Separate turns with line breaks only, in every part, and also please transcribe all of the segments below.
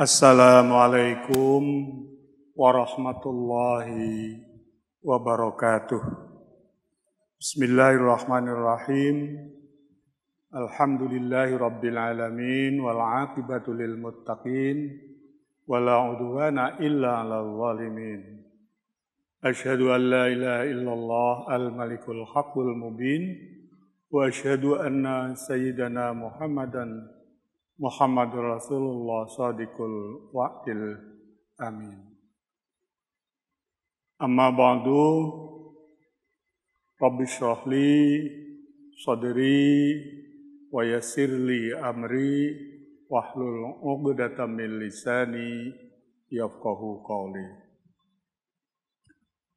Assalamualaikum warahmatullahi wabarakatuh. Bismillahirrahmanirrahim. Alhamdulillahi rabbil alamin wal aqibatu lil muttaqin wala udwana illa 'alal zalimin. Asyhadu an la ilaha illallah al-malikul haqqul mubin wa asyhadu anna sayyidana Muhammadur Rasulullah Shadiqul Wa'dil Amin. Amma ba'du, Rabbi shrah li sadri wa yassir li amri wahlul 'uqdatam min lisani yafqahu qawli.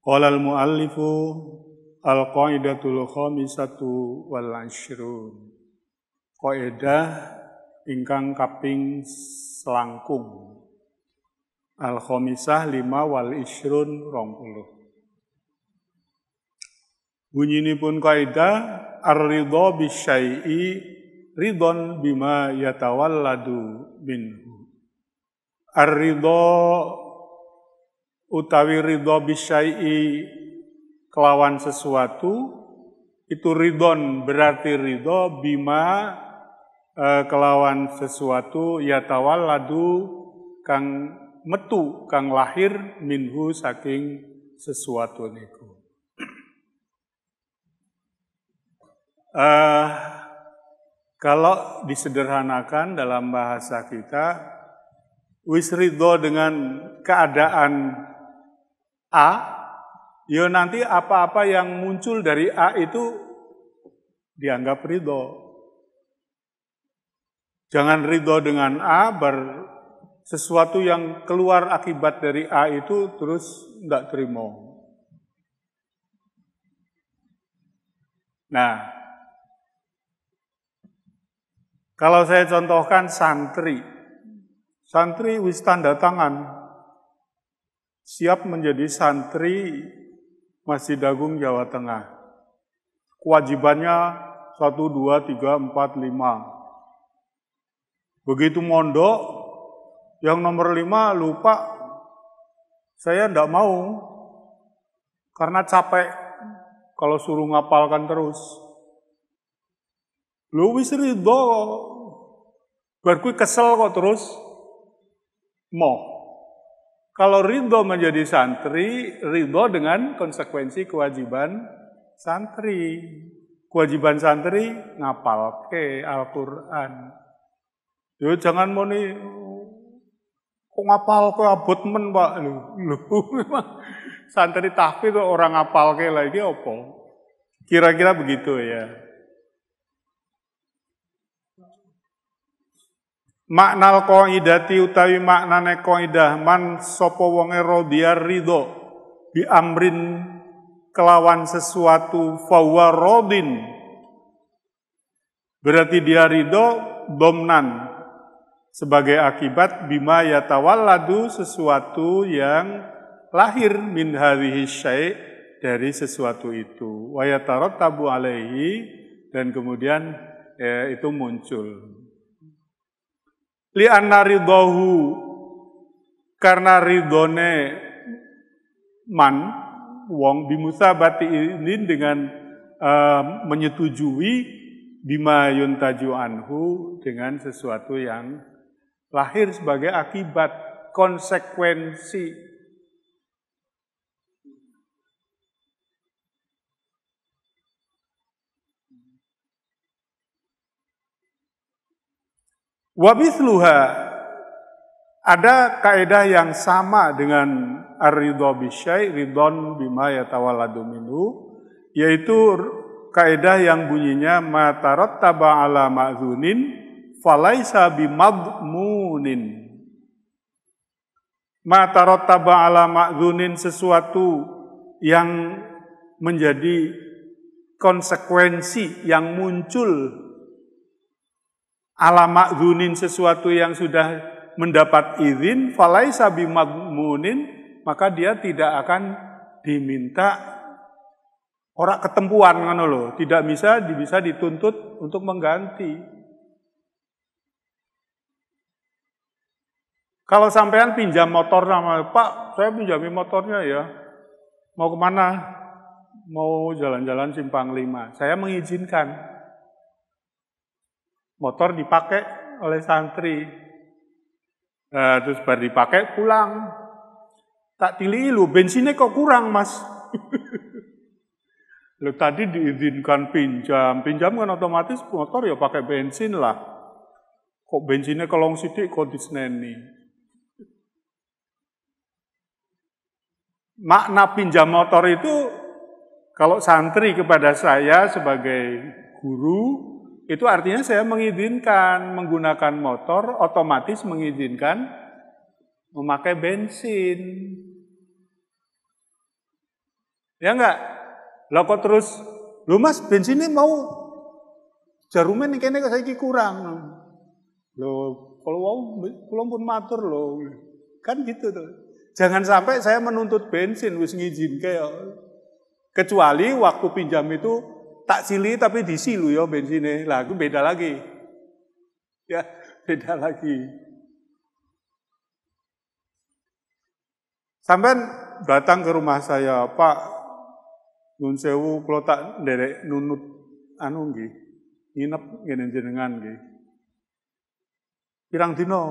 Qala al-muallifu al-qaidatul khamisatu wal 'ishrun. Qaidah ingkang kaping selangkung al-khamisah 5 wal ishrun 20. Bunyinipun kaidah ar-ridha bisyai'i ridon bima yatawalladu minhu. Ar-ridha utawi ridha bisyai'i kelawan sesuatu itu ridon berarti ridha bima kelawan sesuatu yatawalladu kang metu kang lahir minhu saking sesuatu niku. Kalau disederhanakan dalam bahasa kita, wis ridho dengan keadaan A, ya nanti apa-apa yang muncul dari A itu dianggap ridho. Jangan ridho dengan A, sesuatu yang keluar akibat dari A itu terus enggak terima. Nah, kalau saya contohkan santri wis tanda tangan, siap menjadi santri Masjid Agung Jawa Tengah. Kewajibannya 1, 2, 3, 4, 5. Begitu mondok, yang nomor 5 lupa, saya enggak mau, karena capek kalau suruh ngapalkan terus. Lu wis ridho, berkuih kesel kok terus, mau. Kalau ridho menjadi santri, ridho dengan konsekuensi kewajiban santri. Kewajiban santri ngapal ke Al-Quran. Yo jangan muni kok ngapal kok abot men Pak lho. Santri tahfidz orang ngapal ke lagi apa? Kira-kira begitu ya. Maknal qaidati utawi maknane qaidah man sapa wonge radhiya ridho bi amrin kelawan sesuatu fawa radin. Berarti dia ridho domnan sebagai akibat bima yatawalladu sesuatu yang lahir min hadhihi syai' dari sesuatu itu wa yatarattabu alaihi dan kemudian itu muncul li anna ridahu karena ridone man wong bimusabati ini dengan menyetujui bima yuntaju anhu dengan sesuatu yang lahir sebagai akibat, konsekuensi. Wabithluha, ada kaidah yang sama dengan ar-ridha bisyai' ridon bima yatawalladu minhu, yaitu kaidah yang bunyinya ma tarattaba ala ma'zunin falaisa bimadmunin. Ma tarattaba ala ma'zunin sesuatu yang menjadi konsekuensi yang muncul ala ma'zunin sesuatu yang sudah mendapat izin falaisa bimadmunin, maka dia tidak akan diminta ora ketempuan ngono lho, tidak bisa dituntut untuk mengganti. Kalau sampean pinjam motor sama Pak, saya pinjami motornya ya. Mau kemana? Mau jalan-jalan Simpang 5. Saya mengizinkan. Motor dipakai oleh santri. Terus baru dipakai pulang. Tak tili lu, bensinnya kok kurang mas. Lu tadi diizinkan pinjam kan otomatis motor ya pakai bensin lah. Kok bensinnya kolong sidik kok disneni. Makna pinjam motor itu kalau santri kepada saya sebagai guru itu artinya saya mengizinkan menggunakan motor, otomatis mengizinkan memakai bensin. Ya enggak? Lah kok terus, lu mas bensinnya mau jarumen nih kayaknya saiki kurang. Loh, kalau mau pun matur loh. Kan gitu tuh. Jangan sampai saya menuntut bensin wis ngizin kayak. Kecuali waktu pinjam itu tak sili tapi disilu ya bensinnya. Lah itu beda lagi. Ya, beda lagi. Sampai datang ke rumah saya, Pak, nun sewu kalau tak nderek nunut anu nggih. Nginep ngene jenengan nggih. Pirang dino?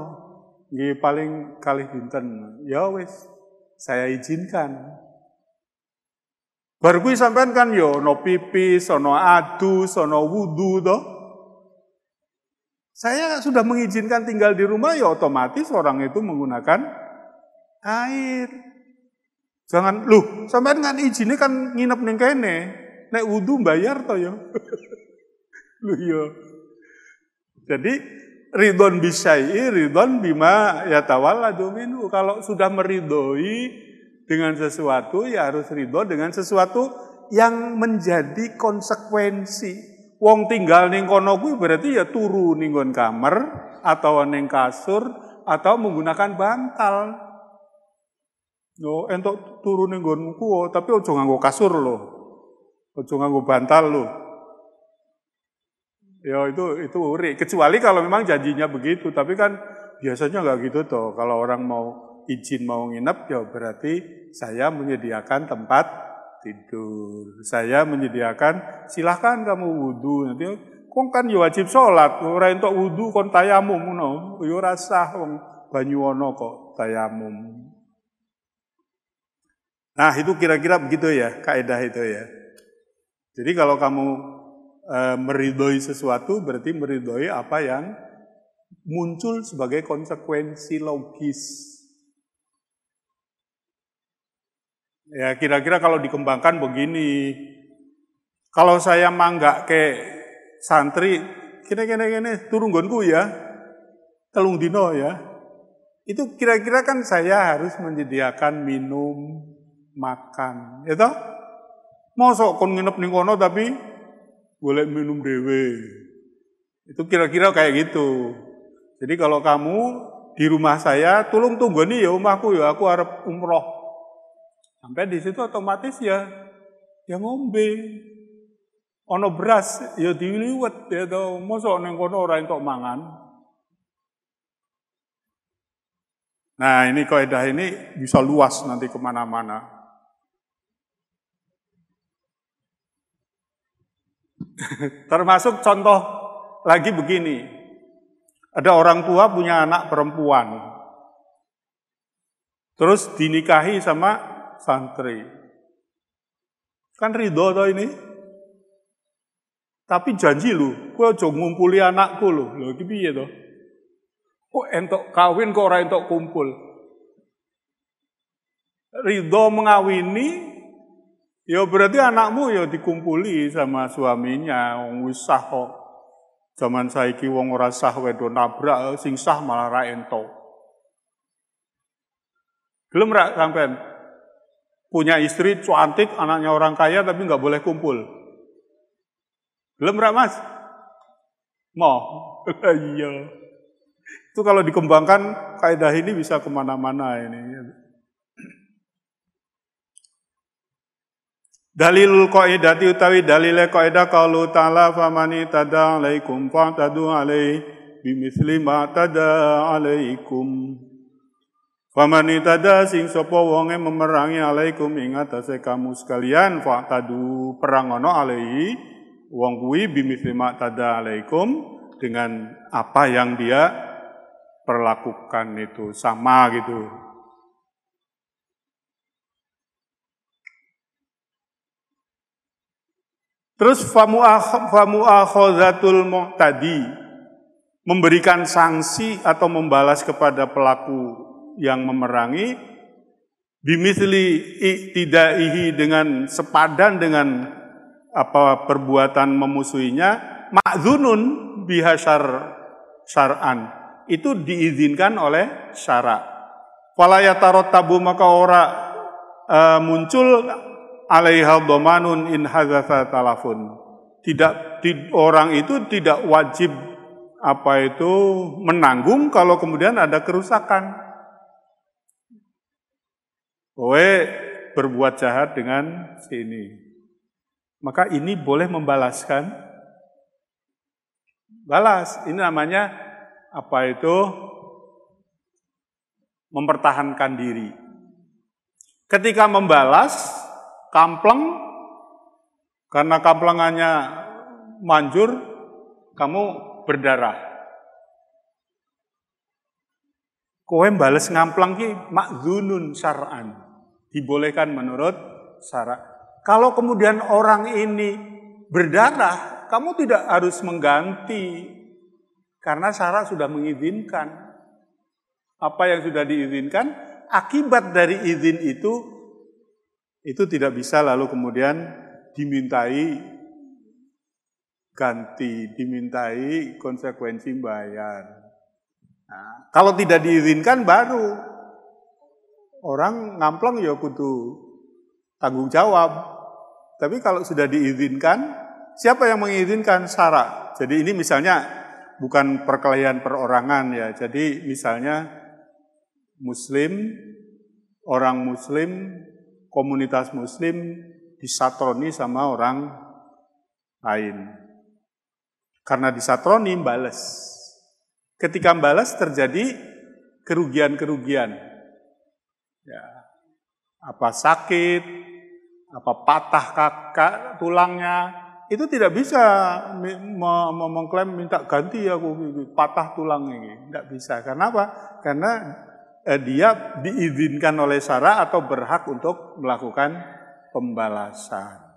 Nggih paling kalih dinten. Ya wis, saya izinkan. Baru kuwi sampean kan yo no pipis, ono adus, ono wudu toh. Saya sudah mengizinkan tinggal di rumah ya otomatis orang itu menggunakan air. Jangan lu, sampean kan izinnya kan nginep ning kene. Nek wudu bayar toh ya. Lu yo. Jadi ridhon bisyai'i, ridhon bima yatawalladu minhu. Kalau sudah meridhoi dengan sesuatu, ya harus ridho dengan sesuatu yang menjadi konsekuensi. Wong tinggal ning kono kuwi berarti ya turu ning nggon kamar atau ning kasur atau menggunakan bantal. Yo entuk turu ning nggonku, tapi aja nganggo kasur lho. Aja nganggo bantal lho. Ya itu uri. Kecuali kalau memang janjinya begitu. Tapi kan biasanya nggak gitu toh. Kalau orang mau izin mau nginep ya berarti saya menyediakan tempat tidur. Saya menyediakan silahkan kamu wudu. Nanti kok kan ya wajib sholat. Ora entuk wudu kon tayamum ngono. Ya ora sah wong banyu ana kok tayamum. Nah itu kira-kira begitu ya kaidah itu ya. Jadi kalau kamu meridhoi sesuatu berarti meridhoi apa yang muncul sebagai konsekuensi logis. Ya kira-kira kalau dikembangkan begini. Kalau saya manggak ke santri, kira-kira turun nggonku ya, telung dino ya. Itu kira-kira kan saya harus menyediakan minum, makan, ya toh? Mosok kon nginep ning kono tapi boleh minum dewe. Itu kira-kira kayak gitu. Jadi kalau kamu di rumah saya, tolong tunggu nih ya omahku ya, aku harap umroh. Sampai di situ otomatis ya ngombe. Ono beras ya diliwet ya to, mosok ning kono ora entuk mangan. Nah, ini kaidah ini bisa luas nanti kemana-mana. Termasuk contoh lagi begini. Ada orang tua punya anak perempuan. Terus dinikahi sama santri. Kan ridho toh ini. Tapi janji lu, kowe aja ngumpuli anakku lho. Lho iki piye to? Kok entuk kawin kok ora entuk kumpul. Ridho mengawini ya berarti anakmu ya dikumpuli sama suaminya, wong wis sah kok. Zaman saiki wong ora sah wedo nabrak, sing sah malah ra entuk. Gelem ra sampean punya istri cantik, anaknya orang kaya tapi nggak boleh kumpul. Gelem ra Mas? Mau? Iya. Itu kalau dikembangkan kaidah ini bisa kemana-mana ini. Dalilul qaidati utawi dalile kaidah qaulu ta'ala famani tada alaikum fa'tadu alaihi bimithli ma tada alaikum. Faman itada sing sapa wonge memerangi alaikum ing atase kamu sekalian fa'tadu perangono alaihi wong kuwi bimisli ma tada alaikum dengan apa yang dia perlakukan itu sama gitu. Terus famu'akhozatul mu'tadi memberikan sanksi atau membalas kepada pelaku yang memerangi bimisli iktidaihi dengan sepadan dengan apa perbuatan memusuhinya ma'dzunun biha syar'an itu diizinkan oleh syara. Fala yatarattabu maka ora muncul alaiha dhamanun in hadzatsa talafun. Orang itu tidak wajib apa itu menanggung kalau kemudian ada kerusakan. Kowe berbuat jahat dengan si ini. Maka ini boleh membalaskan. Balas, ini namanya apa itu? Mempertahankan diri. Ketika membalas, kampleng, karena kamplengannya manjur, kamu berdarah. Kowe bales ngampleng ki makzunun syar'an. Dibolehkan menurut syara. Kalau kemudian orang ini berdarah, kamu tidak harus mengganti. Karena syara sudah mengizinkan. Apa yang sudah diizinkan, akibat dari izin itu tidak bisa lalu kemudian dimintai ganti, dimintai konsekuensi bayar. Nah, kalau tidak diizinkan baru orang ngampleng ya kudu tanggung jawab. Tapi kalau sudah diizinkan, siapa yang mengizinkan? Syara. Jadi ini misalnya bukan perkelahian perorangan ya. Jadi misalnya muslim, orang muslim, komunitas muslim disatroni sama orang lain. Karena disatroni balas. Ketika balas terjadi kerugian-kerugian. Ya, apa sakit, apa patah tulangnya, itu tidak bisa mengklaim minta ganti aku patah tulang ini, tidak bisa. Karena apa? Karena dia diizinkan oleh syara atau berhak untuk melakukan pembalasan.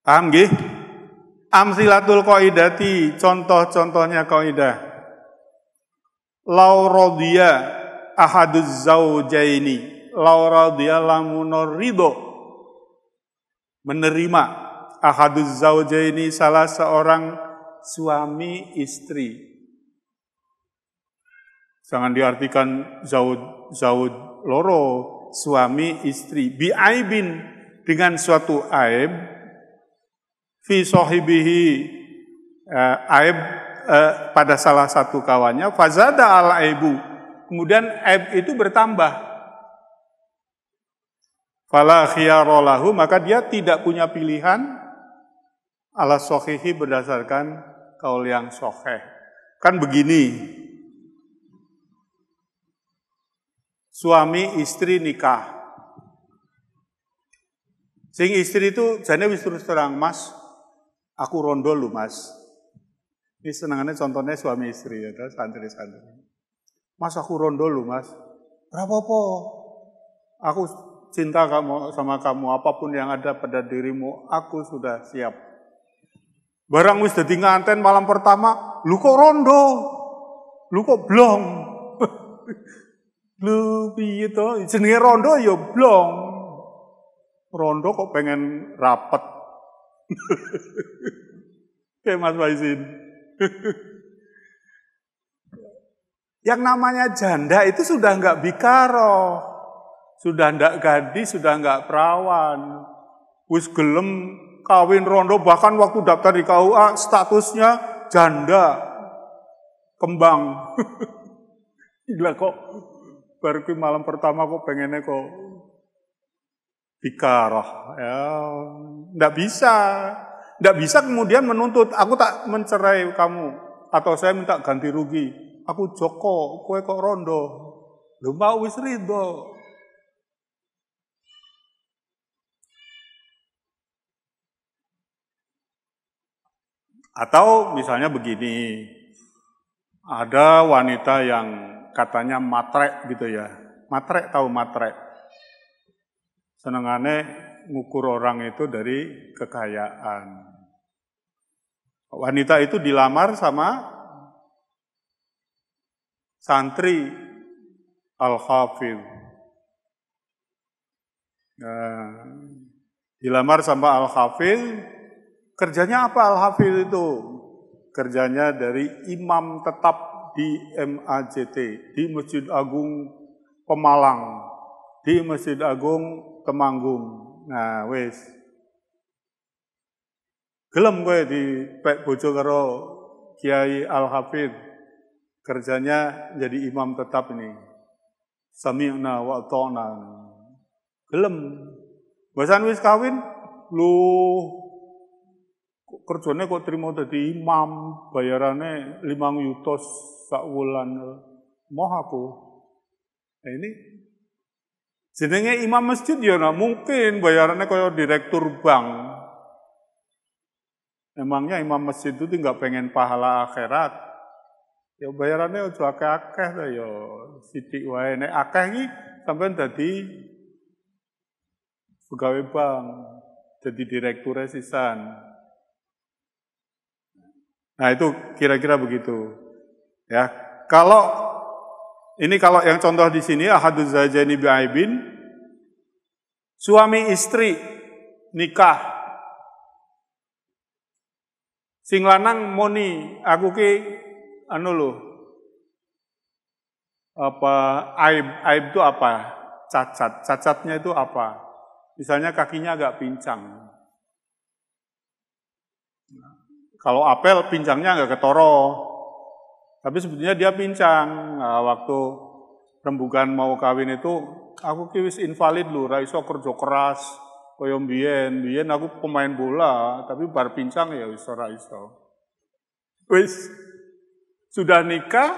Paham nggih? Amsilatul qaidati, contoh-contohnya kaidah. Lau radhiya ahaduz zaujaini, lau radhiya lamunur ridho. Menerima ahaduz zaujaini salah seorang suami istri. Jangan diartikan zaud loro, suami istri. Bi'aibin, dengan suatu aib. Fi sahibihi aib pada salah satu kawannya, fazada al aibu, kemudian aib itu bertambah. Fala khiyara lahu, maka dia tidak punya pilihan ala sahihi berdasarkan kaul yang sahih. Kan begini, suami istri nikah. Sing istri itu jane wis terus terang, Mas, aku rondo lu Mas. Ini senangannya contohnya suami istri ya, santri-santri. Mas aku rondo lu Mas. Berapa-apa? Aku cinta kamu sama kamu, apapun yang ada pada dirimu, aku sudah siap. Barang wis dadi nganten malam pertama, lu kok rondo? Lu kok blong? Lu piye to? Jenenge rondo ya blong. Rondo kok pengen rapet. Kayak Mas Faizin. Yang namanya janda itu sudah enggak bikaro, sudah enggak gadis, sudah enggak perawan. Wis gelem kawin rondo, bahkan waktu daftar di KUA statusnya janda kembang. Gila kok baru malam pertama kok pengennya kok bikarah. Ya, enggak bisa. Enggak bisa kemudian menuntut, aku tak mencerai kamu. Atau saya minta ganti rugi. Aku Joko, kowe kok rondo. Lu mau wis ridho. Atau misalnya begini, ada wanita yang katanya matrek gitu ya. Matrek, tahu matrek? Senengannya ngukur orang itu dari kekayaan. Wanita itu dilamar sama santri Al-Hafidh. Dilamar sama Al-Hafidh. Kerjanya apa Al-Hafidh itu? Kerjanya dari imam tetap di MAJT, di Masjid Agung Pemalang, di Masjid Agung Temanggung. Nah, wis. Gelem kowe di pek bojo karo Kiai Al-Hafidh. Kerjanya jadi imam tetap ini. Sami'na wa ta'na. Gelem. Basan wis kawin, lu kerjanya kok terima jadi imam, bayarannya 5 juta sak wulan. Moh aku. Nah ini jenenge imam masjid ya nah, mungkin bayarannya kayak direktur bank. Emangnya imam masjid itu nggak pengen pahala akhirat? Ya bayarannya aja akeh-akeh lah ya. Sithik wae nek akeh iki sampean dadi pegawai bank, jadi direktur sisan. Nah itu kira-kira begitu. Ya, kalau yang contoh di sini ahaduz zawjaini bi'aibin, suami istri nikah. Sing lanang moni, aku ki anu lho. Apa aib itu apa? Cacat. Cacatnya itu apa? Misalnya kakinya agak pincang. Kalau apel pincangnya nggak ketoro, tapi sebetulnya dia pincang. Nah, waktu rembugan mau kawin itu, aku wis invalid lho, ra iso kerja keras, kaya mbiyen aku pemain bola, tapi bar pincang ya wis ora iso. Wis sudah nikah,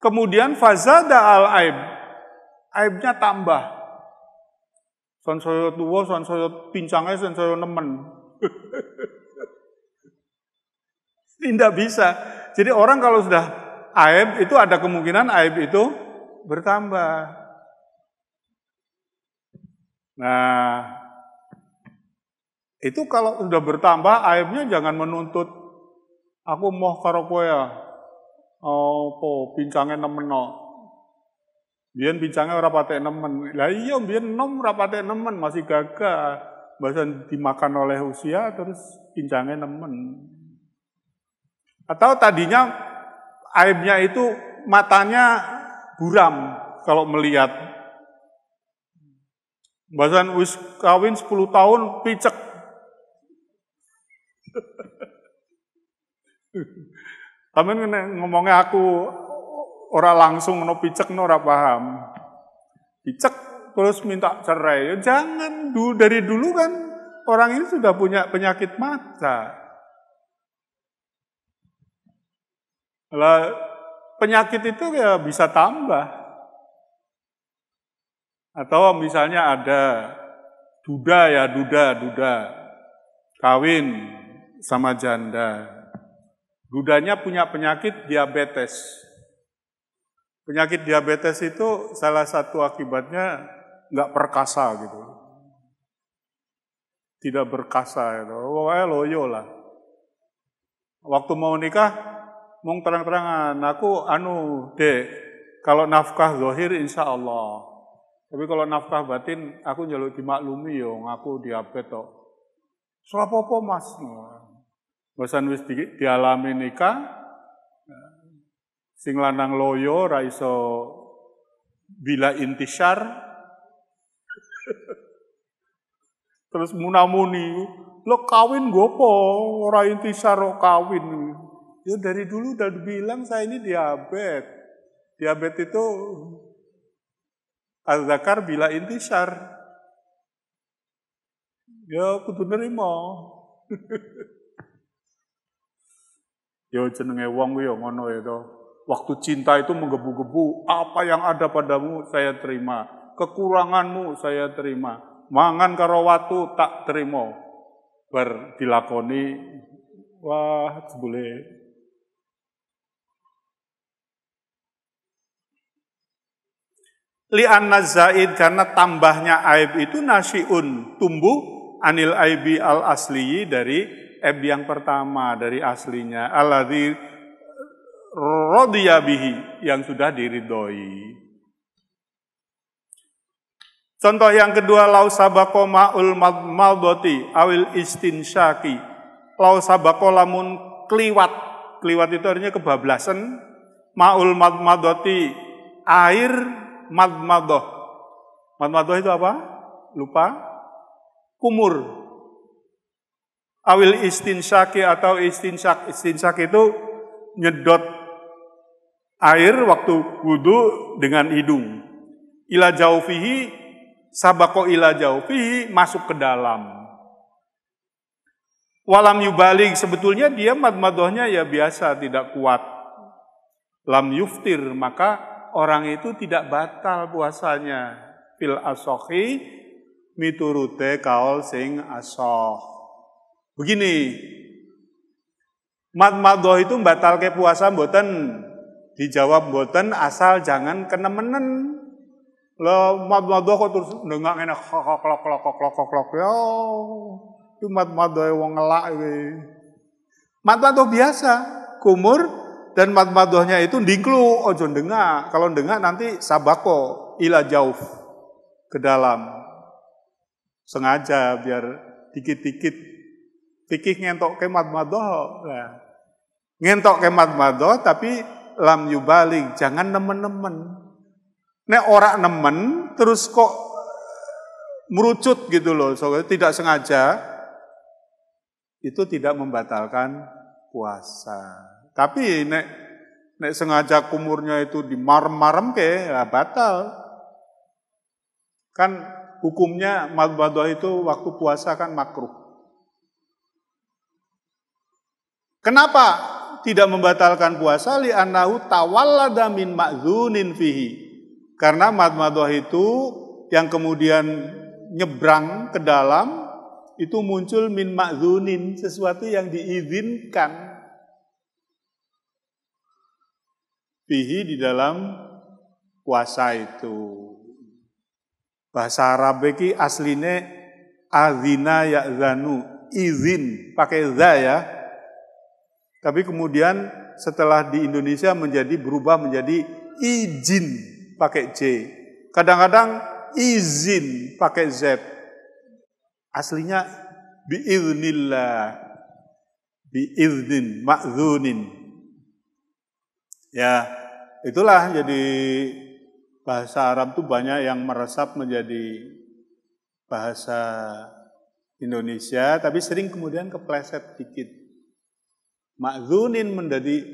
kemudian fazada al aib, aibnya tambah. Sansaya tuwa, sansaya pincangnya, sansaya nemen. Tidak bisa. Jadi orang kalau sudah aib itu ada kemungkinan aib itu bertambah. Nah, itu kalau sudah bertambah aibnya jangan menuntut aku mau karo kowe ya. Oh, pincangnya nemen no. Biyen pincangnya ora patek nemen. Lah iya biyen nom ora patek nemen masih gagah. Bahkan dimakan oleh usia terus pincangnya nemen. Atau tadinya aibnya itu matanya buram kalau melihat. Bahkan wis kawin 10 tahun picek. Tapi ngomongnya aku ora langsung no picek no ora paham. Picek terus minta cerai. Ya jangan, dari dulu kan orang ini sudah punya penyakit mata. Lah penyakit itu ya bisa tambah. Atau misalnya ada duda kawin sama janda. Dudanya punya penyakit diabetes. Penyakit diabetes itu salah satu akibatnya nggak perkasa gitu. Tidak berkasa gitu. Pokoknya loyo lah. Waktu mau nikah, mau terang-terangan, aku dek, kalau nafkah zahir insya Allah. Tapi kalau nafkah batin, aku njaluk dimaklumi yo, ngaku diabetes tok. Serapopo mas. Bosan wis dialami nikah, sing lanang loyo ra iso bila intisar, terus munamuni, lo kawin gopo, ora intisar lo kawin. Ya dari dulu udah bilang saya ini diabetes. Diabetes itu Az-zakar bila intisar. Ya kudu nerima. Ya jenenge wong ya ngono ya to. Waktu cinta itu menggebu-gebu, apa yang ada padamu saya terima, kekuranganmu saya terima, mangan karo watu tak terima. Bar dilakoni, wah jebule. Li'anna zaid, karena tambahnya aib itu nasiun, tumbuh anil aibi al asliyi, dari aib yang pertama, dari aslinya, alladzi radiya bihi, yang sudah diridhoi. Contoh yang kedua, lau sabaqo ma'ul madmaldati awil istinsyaki. Lau sabaqo lamun kliwat. Kliwat itu artinya kebablasan. Ma'ul madmaldati, air madmadoh. Madmadoh itu apa? Lupa? Kumur. Awil istinsyaki atau istinsyak. Istinsyak itu nyedot air waktu wudu dengan hidung. Ila jaufihi, sabako ila jaufihi, masuk ke dalam. Walam yubalik, sebetulnya dia madmadohnya ya biasa, tidak kuat. Lam yuftir, maka orang itu tidak batal puasanya. Fil asohi, miturute kaol sing asoh. Begini, madmadoh itu batal ke puasa mboten? Dijawab mboten, asal jangan kenemenen. Lo madmadoh kok terus nengak ngene klok ya. Itu madmadoh wong ngelak iki. Madmadoh biasa, kumur dan madmadohnya itu ndingklu, ojo ndengak. Kalau ndengak nanti sabako ila jauf, ke dalam. Sengaja biar dikit-dikit fikih ngentok ke madmadoh. Nah, ngentok ke madmadoh tapi lam yubalik, jangan nemen-nemen. Nek ora nemen terus kok merucut gitu loh, so, tidak sengaja, itu tidak membatalkan puasa. Tapi nek sengaja kumurnya itu dimarem-marem ke, ya batal. Kan hukumnya madmadoh itu waktu puasa kan makruh. Kenapa tidak membatalkan puasa? Li'annahu tawallada min ma'zunin fihi. Karena madmadoh itu yang kemudian nyebrang ke dalam, itu muncul min ma'zunin, sesuatu yang diizinkan. Fihi, di dalam puasa itu. Bahasa Arab iki asline azina ya'zanu, izin, pakai za ya. Tapi kemudian setelah di Indonesia berubah menjadi izin, pakai J. Kadang-kadang izin pakai Z. Aslinya biiznillah. Biiznin, ma'zunin. Ya, itulah jadi bahasa Arab itu banyak yang meresap menjadi bahasa Indonesia, tapi sering kemudian kepleset dikit. Ma'zunin menjadi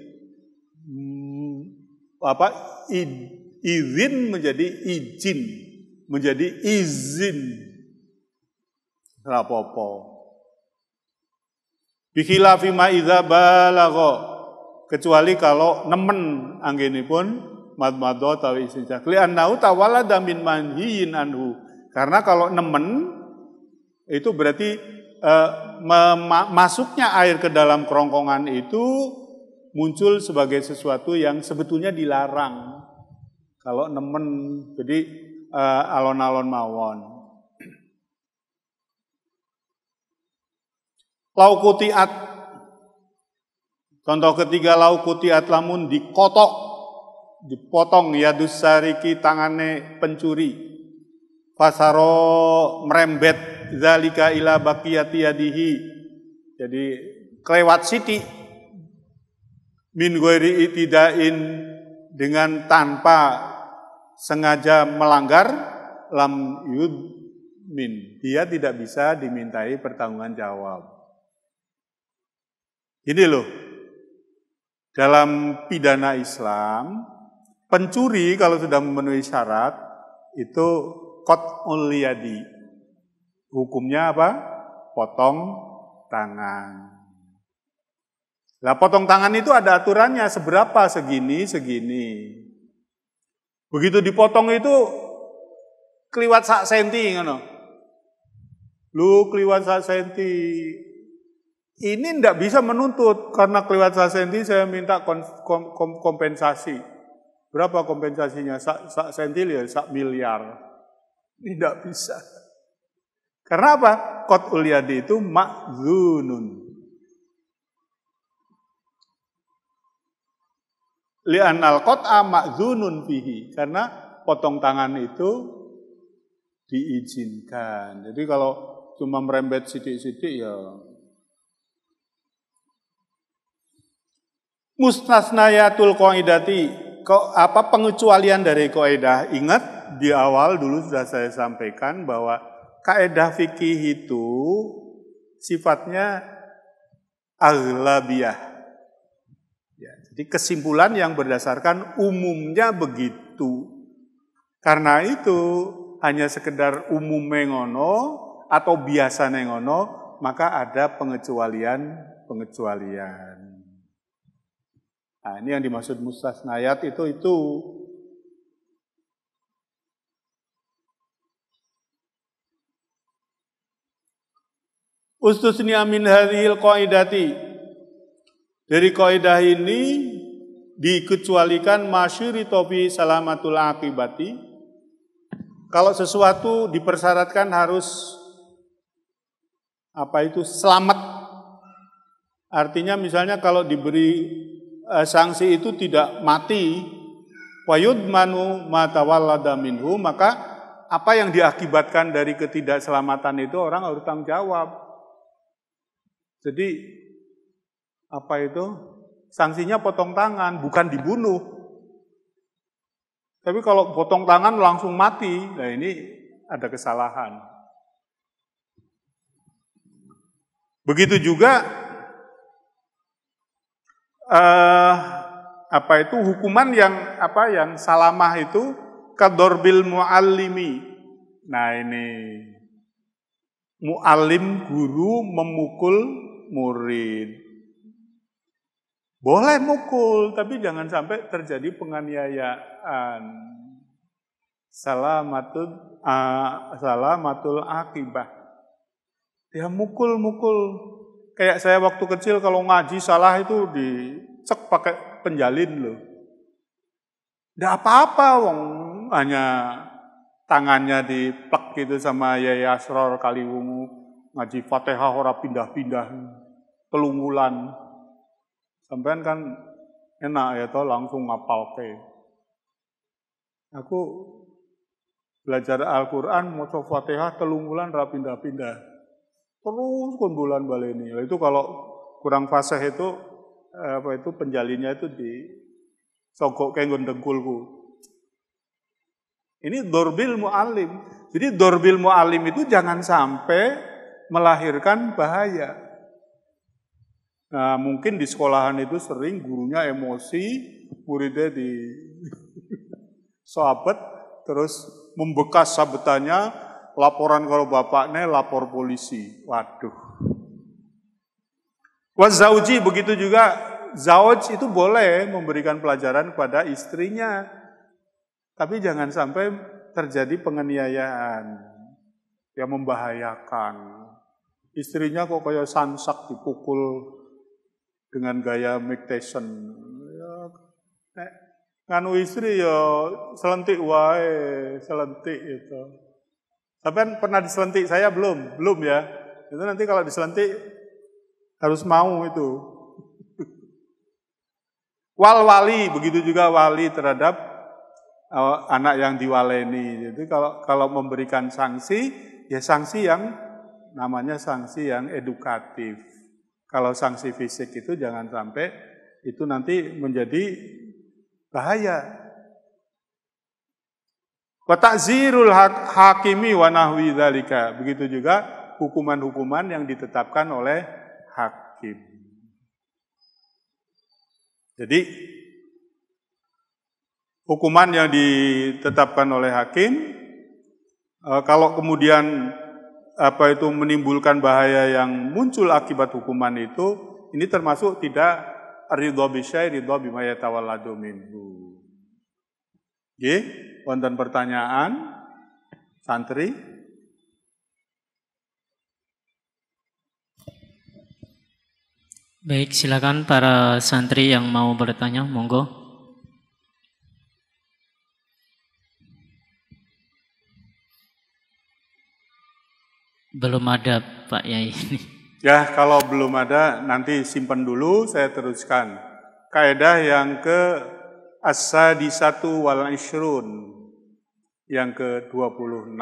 izin menjadi izin, menjadi izin. Rapopo. Bikhilafi ma idza balagha, kecuali kalau nemen anggenipun madmadoh atau istinjak. Li'annahu tawallada min manhiyin anhu. Karena kalau nemen itu berarti masuknya air ke dalam kerongkongan itu muncul sebagai sesuatu yang sebetulnya dilarang. Kalau nemen, jadi alon-alon mawon. Laukutiat. Contoh ketiga, laukutiat lamun dipotong yadus sariki, tangane pencuri. Fasaro merembet zalika ila baqiyati yadihi. Jadi kelewat siti min ghairi itidain, dengan tanpa sengaja melanggar, lam yudmin, dia tidak bisa dimintai pertanggungan jawab. Ini loh, dalam pidana Islam, pencuri kalau sudah memenuhi syarat, itu qat'ul yadi. Hukumnya apa? Potong tangan. Lah potong tangan itu ada aturannya, seberapa, segini, segini. Begitu dipotong itu kliwat sak senti ngono. Lu kliwat sak senti. Ini ndak bisa menuntut karena kliwat sak senti saya minta kompensasi. Berapa kompensasinya? Sak senti ya, sak miliar. Ini ndak bisa. Karena apa? Qat'ul yadi itu ma'zunun. Li'annal qat'a ma'zunun fihi. Karena potong tangan itu diizinkan. Jadi kalau cuma merembet sidik-sidik ya. Mustasnayatul qaidati, pengecualian dari kaidah. Ingat di awal dulu sudah saya sampaikan bahwa kaidah fikih itu sifatnya aghlabiyah. Ya, jadi kesimpulan yang berdasarkan umumnya begitu. Karena itu hanya sekedar umum ngono atau biasa ngono, maka ada pengecualian. Nah, ini yang dimaksud mustasnayat itu. Ustusniya min hadhil qaidati. Dari kaidah ini dikecualikan masyurito fi salamatul akibati. Kalau sesuatu dipersyaratkan harus selamat. Artinya misalnya kalau diberi sanksi itu tidak mati, wa yudmanu ma tawallada minhu, maka apa yang diakibatkan dari ketidakselamatan itu orang harus tanggung jawab. Jadi sanksinya potong tangan, bukan dibunuh. Tapi kalau potong tangan langsung mati, nah ini ada kesalahan. Begitu juga hukuman yang salamah itu kadorbil muallimi. Nah ini muallim, guru memukul murid. Boleh mukul, tapi jangan sampai terjadi penganiayaan. Salamatul akibah. Dia mukul. Kayak saya waktu kecil kalau ngaji salah itu dicek pakai penjalin loh. Nggak apa-apa, wong hanya tangannya diplek gitu sama Yai Asror Kaliwungu, ngaji Fatihah ora pindah-pindah, kelungulan. Sampean kan enak ya toh langsung ngapal ke. Aku belajar Al-Quran, maca Fatihah telunggulan ora pindah-pindah. Terus kon bulan baleni. Itu kalau kurang fasih itu penjalinnya itu disogok kayak dengkulku. Ini dorbil mu'alim. Jadi dorbil mu'alim itu jangan sampai melahirkan bahaya. Nah, mungkin di sekolahan itu sering gurunya emosi, muridnya di sabet, terus membekas sabetannya, laporan kalau bapaknya lapor polisi. Waduh. Wazauji begitu juga, zauj itu boleh memberikan pelajaran kepada istrinya. Tapi jangan sampai terjadi penganiayaan yang membahayakan. Istrinya kok kayak sansak dipukul dengan gaya Mike Tyson. Nganu istri ya selentik wae, selentik itu. Tapi pernah diselentik saya belum ya. Itu nanti kalau diselentik harus mau itu. Wali, begitu juga wali terhadap anak yang diwaleni. Jadi kalau memberikan sanksi, ya sanksi yang namanya sanksi yang edukatif. Kalau sanksi fisik itu jangan sampai itu nanti menjadi bahaya. Wa ta'zirul hakimi wa nahwi dzalika. Begitu juga hukuman-hukuman yang ditetapkan oleh hakim. Jadi hukuman yang ditetapkan oleh hakim Kalau kemudian itu menimbulkan bahaya yang muncul akibat hukuman itu, ini termasuk tidak ridho bisyai, ridho bima yatawalladu minhu. Nggih, wonten pertanyaan santri?
Baik, silakan para santri yang mau bertanya, monggo. Belum ada, Pak Yai.
Ya, kalau belum ada, nanti simpan dulu, saya teruskan. Kaidah yang ke as-sadisatu wal ishrun, yang ke-26,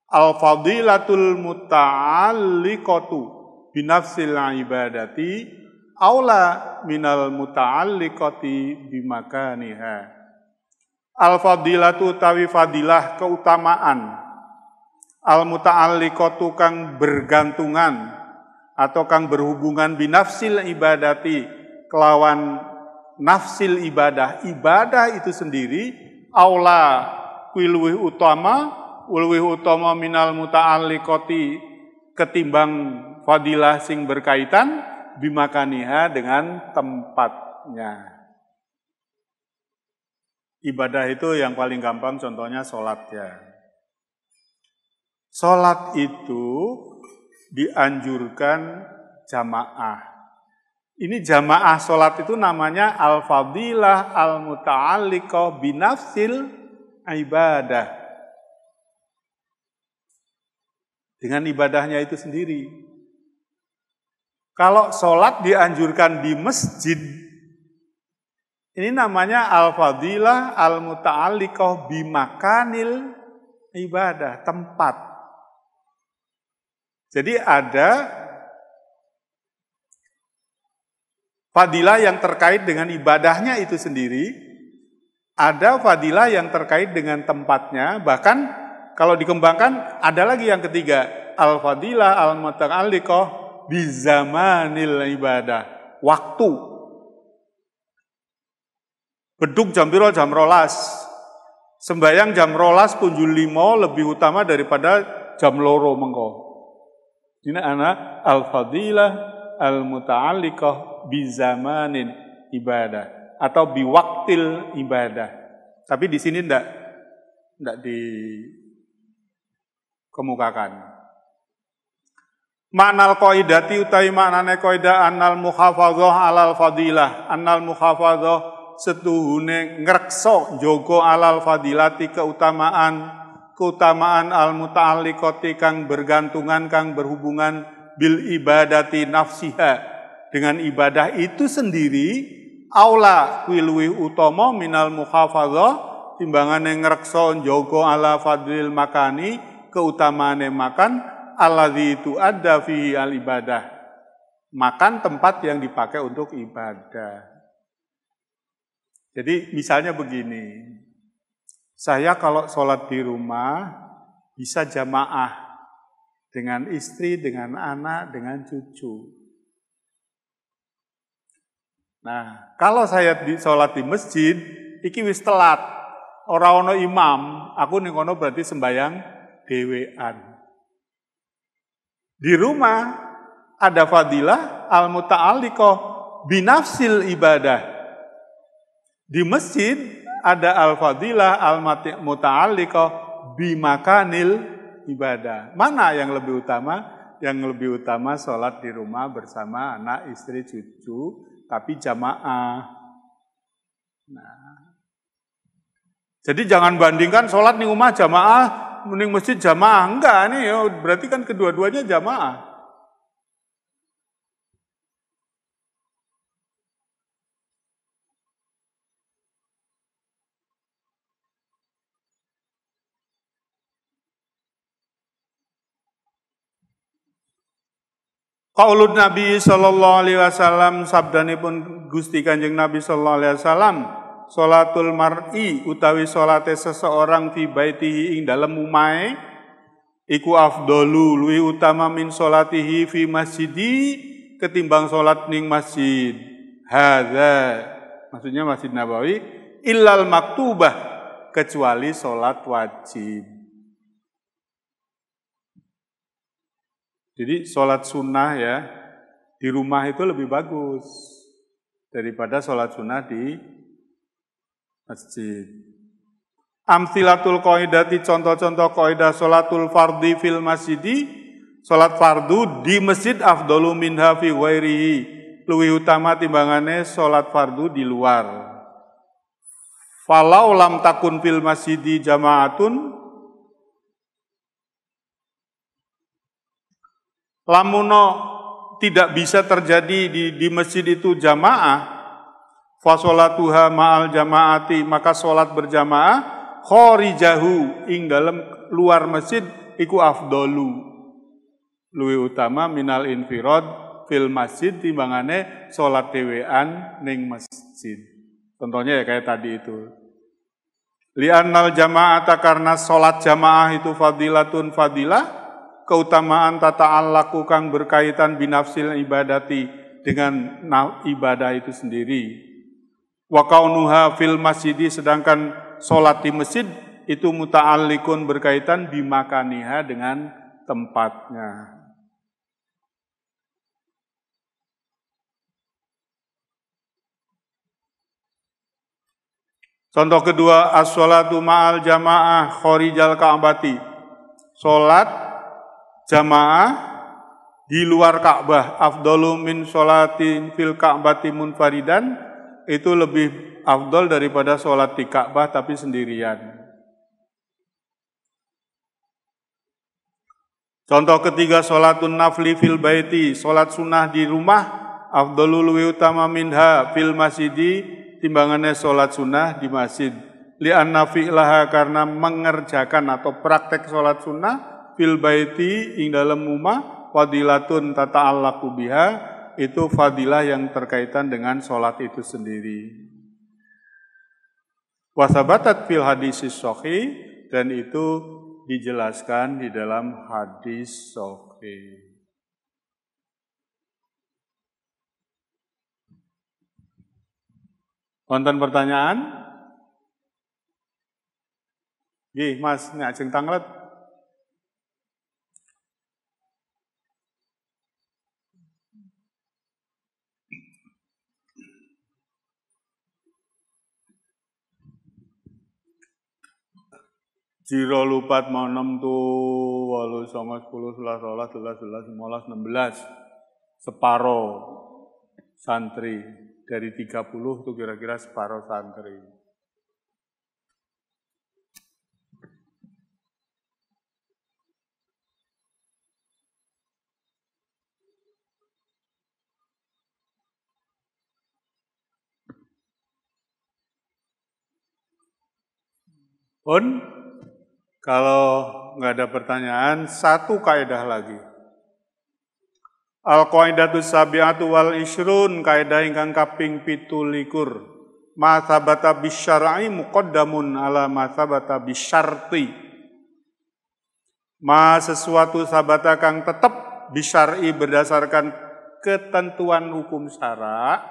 al-fadilatul muta'alliqatu binafsil ibadati aula minal muta'alliqati bimakaniha. Al-fadilatu tawi fadilah keutamaan, al-muta'alliqatu kang bergantungan atau kang berhubungan binafsil ibadati kelawan nafsil ibadah. Ibadah itu sendiri aula luwih utama minal muta'alliqati ketimbang fadilah sing berkaitan bimakaniha dengan tempatnya. Ibadah itu yang paling gampang contohnya sholat ya. Sholat itu dianjurkan jamaah. Ini jamaah sholat itu namanya al-fadilah al-muta'alliqah binafsil ibadah. Dengan ibadahnya itu sendiri. Kalau sholat dianjurkan di masjid, ini namanya al-fadilah al-muta'alliqah bimakanil ibadah, tempat. Jadi ada fadilah yang terkait dengan ibadahnya itu sendiri, ada fadilah yang terkait dengan tempatnya, bahkan kalau dikembangkan ada lagi yang ketiga, al-fadilah al-muta'alliqah bizamanil ibadah, waktu. Beduk jam piro jam 12. Sembayang jam 12 punjul 5 lebih utama daripada jam loro mengko. Ini ana al-fadilah al-muta'alliqah bizamanin ibadah atau biwaktil ibadah. Tapi di sini enggak dikemukakan. Maknal qaidati utawi maknane qaidah annal muhafadzah alal fadilah, annal muhafadzah setuhune ngreksa njaga alal fadilati keutamaan al muta'alliqati kang bergantungan kang berhubungan bil ibadati nafsiha dengan ibadah itu sendiri aula kuwi utama minal muhafadzah timbangane ngreksa njaga ala fadlil makani keutamaane makan alladzi tu'adda fihi al-ibadah. Makan tempat yang dipakai untuk ibadah. Jadi misalnya begini, saya kalau sholat di rumah bisa jamaah dengan istri, dengan anak, dengan cucu. Nah, kalau saya sholat di masjid, iki wis telat, ora ono imam, aku ning kono berarti sembayang dhewean. Di rumah ada fadilah al-muta'alliqah binafsil ibadah. Di masjid ada al-fadilah al-muta'alliqah bimakanil ibadah. Mana yang lebih utama? Yang lebih utama sholat di rumah bersama anak, istri, cucu, tapi jamaah. Nah, jadi jangan bandingkan sholat di rumah jamaah mending masjid jamaah, enggak nih ya, berarti kan kedua-duanya jamaah. Qaulun Nabi sallallahu alaihi wasallam, sabdanipun Gusti Kanjeng Nabi sallallahu alaihi wasallam, sholatul mar'i utawi sholate seseorang fi baitihi ing dalem omahe iku afdalu luwih utama min sholatihi fi masjidi ketimbang sholat ning masjid hadza, maksudnya Masjid Nabawi, illal maktubah, kecuali sholat wajib. Jadi sholat sunnah ya di rumah itu lebih bagus daripada sholat sunnah di masjid. Amsilatul qaidati, contoh-contoh qaidah sholatul fardhi fil masjidi, sholat fardu di masjid afdalu minha fi ghairihi, luwih utama timbangane sholat fardu di luar. Falau lam takun fil masjidi jama'atun, lamuno tidak bisa terjadi di masjid itu jamaah, fa sholatuha ma'al jama'ati, maka sholat berjamaah khorijahu ing dalam luar masjid iku afdalu, luwih utama minal infirad fil masjid timbangane sholat dhewean ning masjid. Contohnya ya kayak tadi itu. Li'annal jama'ata, karena sholat jamaah itu fadilatun fadilah, keutamaan tata'allaku kang berkaitan binafsil ibadati, dengan ibadah itu sendiri. Wa kaunuha fil masjidi, sedangkan sholat di masjid itu muta'allikun berkaitan bimakaniha, dengan tempatnya. Contoh kedua, as-sholatu ma'al jamaah khorijal ka'bati, sholat jamaah di luar Ka'bah afdalu min sholatin fil ka'bati munfaridan, itu lebih afdal daripada sholat di Ka'bah tapi sendirian. Contoh ketiga, sholatun nafli fil baiti, sholat sunnah di rumah afdalu luwih utama minha fil masjidi timbangannya sholat sunnah di masjid. Li'anna fi'laha, karena mengerjakan atau praktek sholat sunnah fil baiti ing dalam rumah fadilatun tata'allaku biha, itu fadilah yang terkaitan dengan sholat itu sendiri. Wasabatat fil hadisis sahih, dan itu dijelaskan di dalam hadis sahih. Wonten pertanyaan? Nggih, Mas, nek ajeng tanglet. Jiro lupat mau 6 tu 8 9 10 11 12 13 14 15 separo santri dari 30 itu kira-kira separo santri. Pun kalau nggak ada pertanyaan, satu kaidah lagi. Al-qaidatu sabi'atu wal ishrun, kaidah ingkang kaping 17. Ma sabata bisyar'i muqaddamun ala ma sabata bisyarti. Ma sesuatu sabata kang tetap bisyar'i berdasarkan ketentuan hukum syara,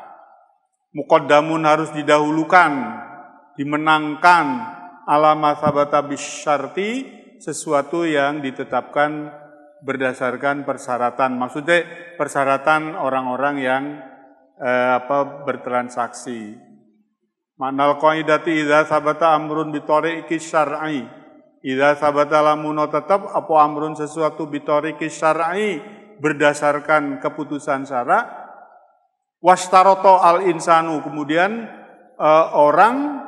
muqaddamun harus didahulukan, dimenangkan, ala ma sabata bisyarti, sesuatu yang ditetapkan berdasarkan persyaratan, maksudnya persyaratan orang-orang yang bertransaksi. Manal qaidati idza sabata amrun bi tariqi syar'i, idza sabata lamuno tetap apa amrun sesuatu bi tariqi syar'i, berdasarkan keputusan syara, wastaroto al insanu, kemudian orang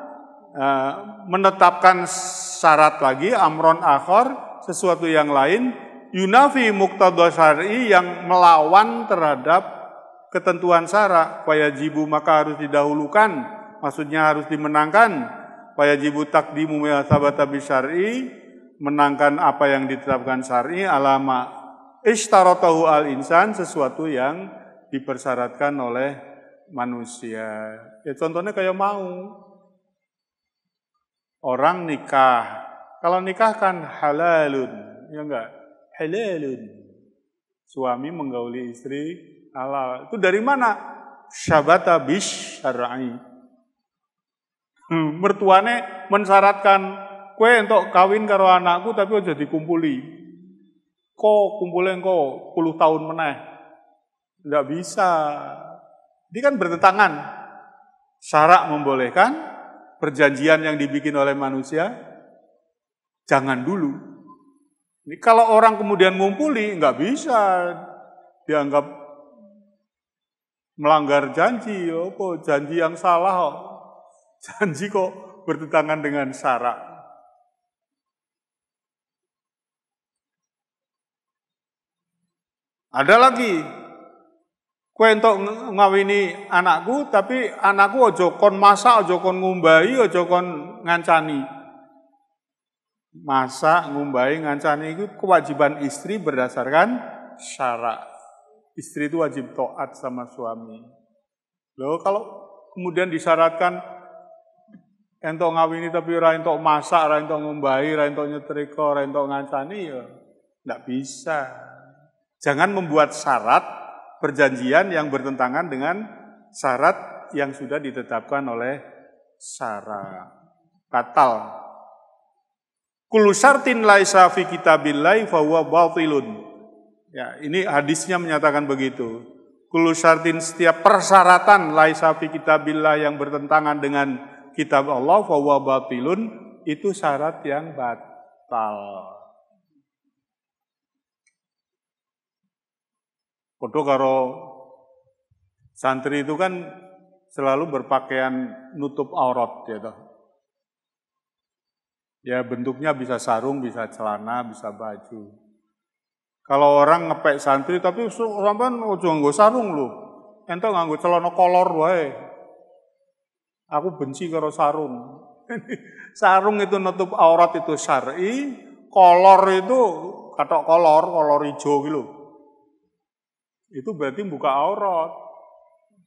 menetapkan syarat lagi, amron akhar, sesuatu yang lain, yunafi muqtadha syar'i, yang melawan terhadap ketentuan syara, fayajibu, maka harus didahulukan, maksudnya harus dimenangkan, fayajibu taqdimu ma sabata bisyar'i, menangkan apa yang ditetapkan syar'i, alama ishtaratahu al-insan, sesuatu yang dipersyaratkan oleh manusia. Ya contohnya kayak mau orang nikah. Kalau nikah kan halalun, ya enggak? Halalun. Suami menggauli istri halal. Itu dari mana? Syabata bisyar'i. Mertuane mensyaratkan, kowe entuk kawin karo anakku tapi aja dikumpuli. Kok kumpulnya kok 10 tahun meneh. Tidak bisa. Ini kan bertentangan. Syarak membolehkan, perjanjian yang dibikin oleh manusia, jangan dulu. Ini kalau orang kemudian ngumpuli, nggak bisa dianggap melanggar janji. Kok janji yang salah? Janji kok bertentangan dengan syarak. Ada lagi, kowe entuk ngawini anakku, tapi anakku aja kon masak, aja kon ngumbahi, aja kon ngancani. Masak, ngumbahi, ngancani itu kewajiban istri berdasarkan syarak. Istri itu wajib taat sama suami. Loh, kalau kemudian disyaratkan entuk ngawini tapi ora entuk masak, ora entuk ngumbahi, ora entuk nyetrika, ora entuk ngancani, ya enggak bisa. Jangan membuat syarat perjanjian yang bertentangan dengan syarat yang sudah ditetapkan oleh syarak. Batal. Kullu syartin laisa fi kitabillahi fa huwa batilun. Ya, ini hadisnya menyatakan begitu. Kullu syartin, setiap persyaratan laisa fi kitabillah yang bertentangan dengan kitab Allah fa huwa batilun, itu syarat yang batal. Padha karo santri itu kan selalu berpakaian nutup aurat ya toh. Ya bentuknya bisa sarung, bisa celana, bisa baju. Kalau orang ngepek santri tapi sampean ojo nganggo sarung lho. Entuk nganggo celana kolor wae. Aku benci karo sarung. Sarung itu nutup aurat itu syar'i, kolor itu katok kolor hijau gitu. Itu berarti buka aurat.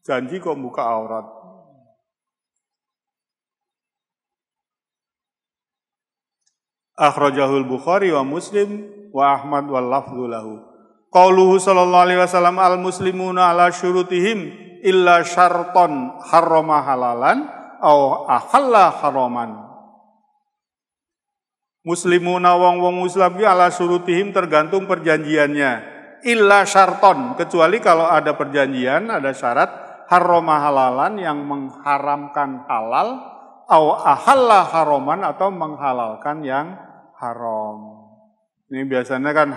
Janji kok buka aurat. Akhrajahul Bukhari wa Muslim wa Ahmad wal lafdhu lahu. Qauluhu sallallahu alaihi wasallam al-muslimuna ala syurutihim illa syarton harrama halalan au ahalla haraman. Muslimuna wong-wong Islam ki ala syurutihim tergantung perjanjiannya. Illa syarton, kecuali kalau ada perjanjian, ada syarat harrama halalan yang mengharamkan halal, au ahalla haraman atau menghalalkan yang haram. Ini biasanya kan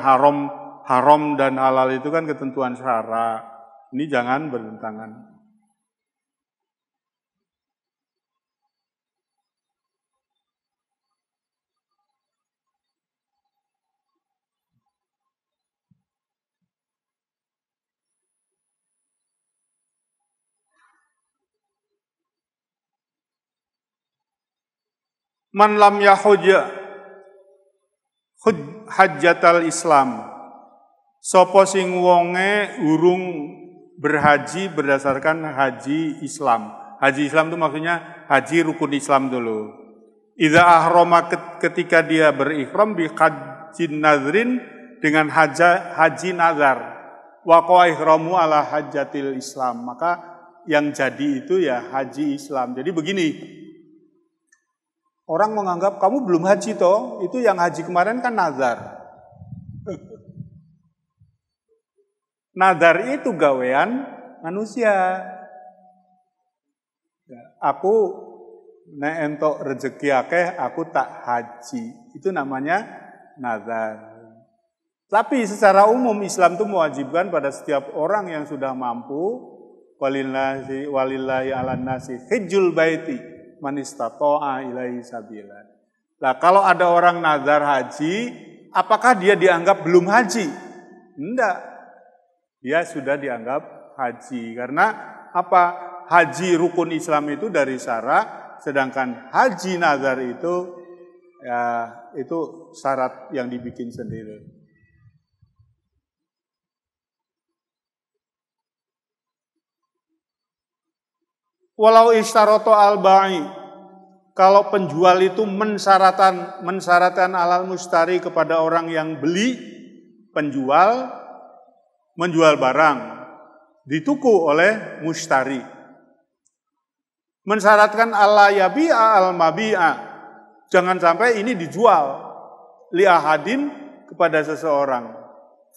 haram dan halal itu kan ketentuan syarak. Ini jangan bertentangan. Man lam yahujja hajjatal Islam. Sapa sing wonge urung berhaji berdasarkan haji Islam. Haji Islam itu maksudnya haji rukun Islam dulu. Idza ahrama, ketika dia berihram bi hajjin nazrin, dengan haji nazar. Wa qa ihramu ala hajjatil Islam. Maka yang jadi itu ya haji Islam. Jadi begini, orang menganggap kamu belum haji toh, itu yang haji kemarin kan nazar. Nazar itu gawean manusia. Aku nek entuk rezeki akeh, aku tak haji. Itu namanya nazar. Tapi secara umum Islam itu mewajibkan pada setiap orang yang sudah mampu, walillahi ala nasi hijjul baiti man istata'a ilaihi sabila. Nah, kalau ada orang nazar haji, apakah dia dianggap belum haji? Enggak. Dia sudah dianggap haji. Karena apa? Haji rukun Islam itu dari syarat, sedangkan haji nazar itu ya itu syarat yang dibikin sendiri. Walau isyarato al-ba'i, kalau penjual itu mensyaratkan alal mustari kepada orang yang beli, penjual menjual barang dituku oleh mustari. Mensyaratkan alla yabi'a al-mabi'a, jangan sampai ini dijual li ahadin kepada seseorang.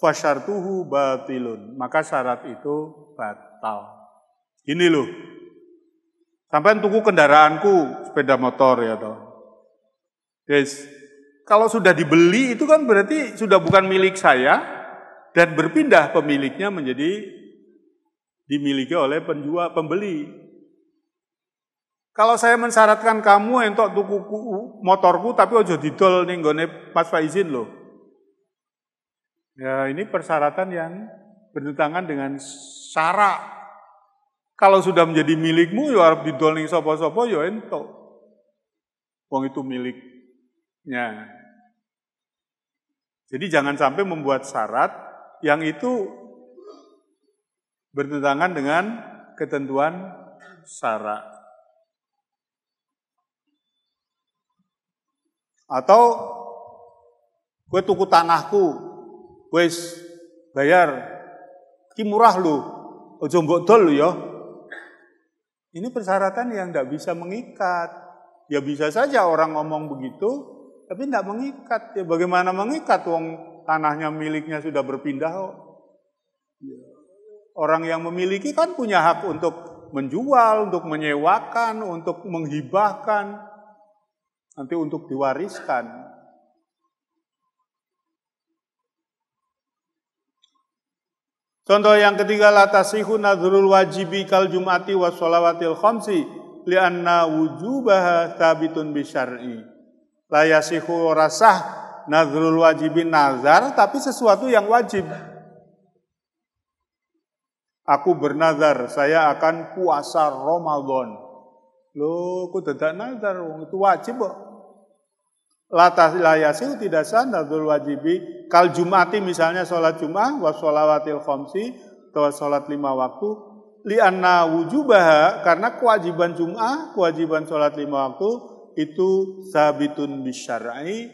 fasyartuhu batilun. Maka syarat itu batal. Ini loh. Sampai tuku kendaraanku, sepeda motor ya toh. Guys, kalau sudah dibeli itu kan berarti sudah bukan milik saya dan berpindah pemiliknya menjadi dimiliki oleh pembeli. Kalau saya mensyaratkan kamu entuk tuku motorku tapi ojo didol ning nggone Mas Faizin loh. Ya ini persyaratan yang bertentangan dengan syarak. Kalau sudah menjadi milikmu ya harap didol ning sapa-sapa ya entuk. Wong itu miliknya. Jadi jangan sampai membuat syarat yang itu bertentangan dengan ketentuan syarak. Atau gue tuku tanahku, wes bayar, ki murah lu, ojo mbok dol ya. Ini persyaratan yang tidak bisa mengikat. Ya bisa saja orang ngomong begitu, tapi tidak mengikat. Ya bagaimana mengikat? Wong tanahnya miliknya sudah berpindah. Ya. Orang yang memiliki kan punya hak untuk menjual, untuk menyewakan, untuk menghibahkan. Nanti untuk diwariskan. Contoh yang ketiga, la tasihu nadhrul wajibi kal jum'ati was shalawatil khamsi li'anna wujubaha thabitun bisyar'i. La yasihu rasah nadhrul wajibin nazar, tapi sesuatu yang wajib. Aku bernazar, saya akan puasa Ramadan. Loh, kok dadak nazar, itu wajib kok. La yasil tidak sah nadhul wajibi kal jum'ati misalnya sholat Jum'ah wa sholawatil khamsi atau sholat 5 waktu li'anna wujubaha karena kewajiban Jum'ah, kewajiban sholat 5 waktu itu sabitun bisyar'i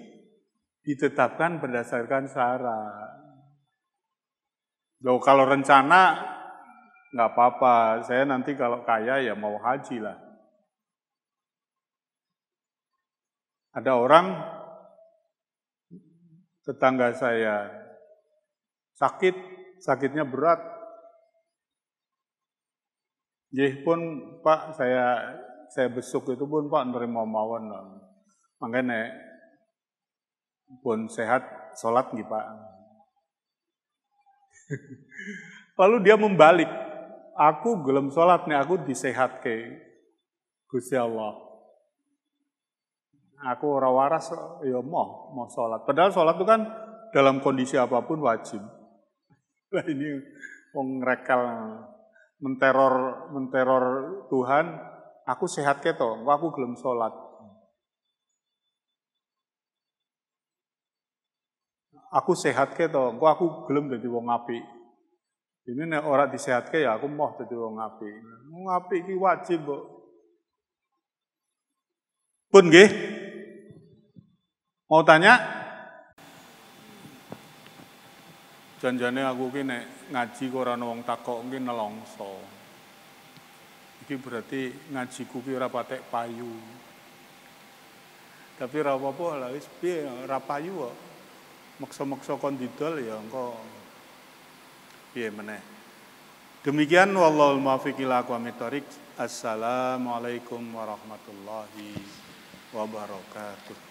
ditetapkan berdasarkan syarat. Loh, kalau rencana nggak apa-apa, saya nanti kalau kaya ya mau haji lah. Ada orang, tetangga saya, sakitnya berat. Jih pun Pak, saya besuk itu pun Pak nerima mawon. Makanya pun sehat, sholat nggih Pak. Lalu dia membalik, aku gelem sholat nih, aku disehatke Gusti Allah. Aku ora waras ya mau sholat. Padahal sholat itu kan dalam kondisi apapun wajib. Lah ini wong ngrekal menteror Tuhan, aku sehat keto, aku gelem sholat. Aku sehat keto, aku gelem dadi wong apik. Ini nek ora disehatke ya aku mau dadi wong apik. Wong apik iki wajib kok. Pun nggih. Mau tanya? Janjane aku ki nek ngaji kok ora ana wong takok ki nelongso. Iki berarti ngajiku ki ora patek payu. Tapi ora apa-apa lah wis piye ora payu kok. Maksa-maksa kon didol ya engko piye meneh. Demikian wallahul muwaffiq ila aqwamit thoriq. Assalamualaikum warahmatullahi wabarakatuh.